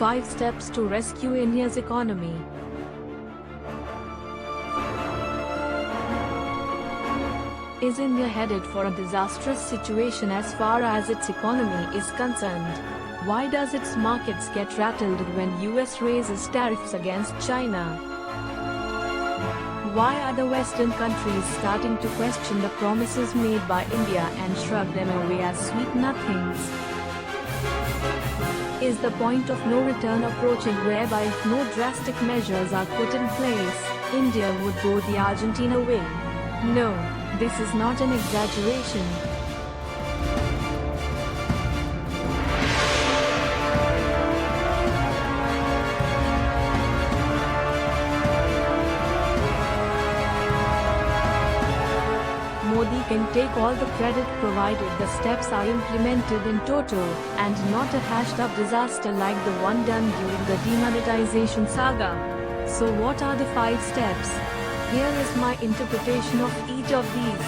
5 steps to rescue India's economy. Is India headed for a disastrous situation as far as its economy is concerned? Why does its markets get rattled when US raises tariffs against China? Why are the Western countries starting to question the promises made by India and shrug them away as sweet nothings? Is the point of no return approaching, whereby if no drastic measures are put in place, India would go the Argentina way? No, this is not an exaggeration. Modi can take all the credit provided the steps are implemented in total, and not a hashed-up disaster like the one done during the demonetization saga. So what are the 5 steps? Here is my interpretation of each of these.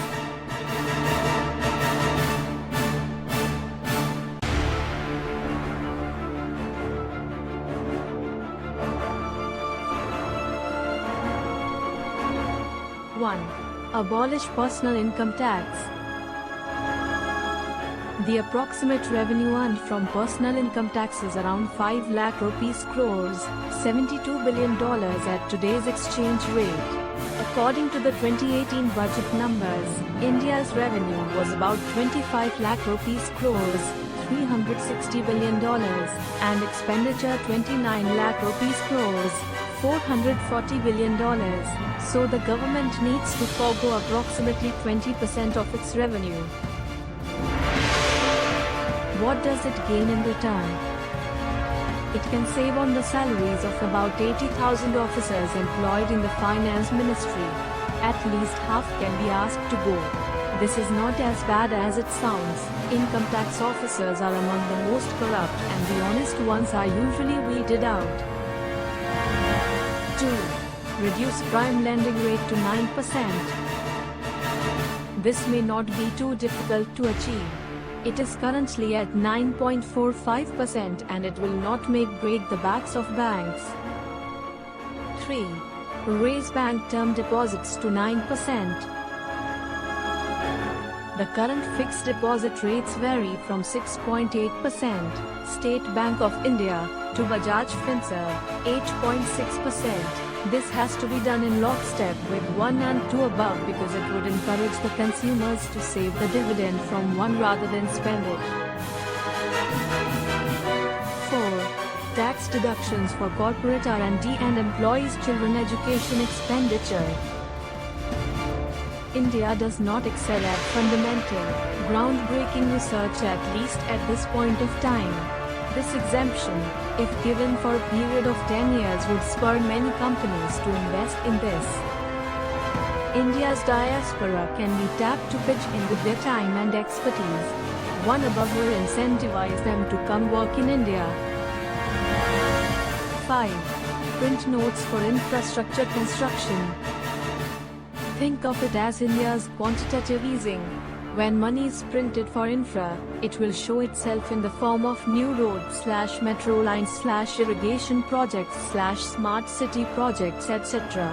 One. Abolish personal income tax. The approximate revenue earned from personal income tax is around 5 lakh rupees crores, $72 billion at today's exchange rate. According to the 2018 budget numbers, India's revenue was about 25 lakh rupees crores, $360 billion, and expenditure 29 lakh rupees crores, $440 billion. So the government needs to forgo approximately 20% of its revenue. What does it gain in return? It can save on the salaries of about 80,000 officers employed in the finance ministry. At least half can be asked to go. This is not as bad as it sounds. Income tax officers are among the most corrupt, and the honest ones are usually weeded out. 2. Reduce prime lending rate to 9%. This may not be too difficult to achieve. It is currently at 9.45% and it will not break the backs of banks. 3. Raise bank term deposits to 9%. The current fixed deposit rates vary from 6.8%, State Bank of India, to Bajaj Finserv, 8.6%. This has to be done in lockstep with 1 and 2 above because it would encourage the consumers to save the dividend from one rather than spend it. 4. Tax deductions for corporate R&D and employees' children education expenditure. India does not excel at fundamental, groundbreaking research, at least at this point of time. This exemption, if given for a period of 10 years, would spur many companies to invest in this. India's diaspora can be tapped to pitch in with their time and expertise. One above will incentivize them to come work in India. 5. Print notes for infrastructure construction. Think of it as India's quantitative easing. When money is printed for infra, it will show itself in the form of new roads / metro lines / irrigation projects / smart city projects, etc.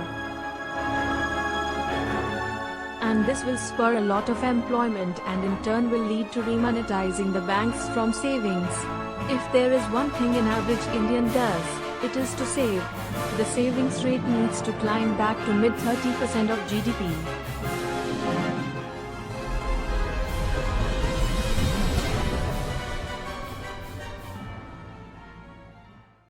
And this will spur a lot of employment and in turn will lead to remonetizing the banks from savings. If there is one thing an average Indian does, it is to save. The savings rate needs to climb back to mid-30% of GDP.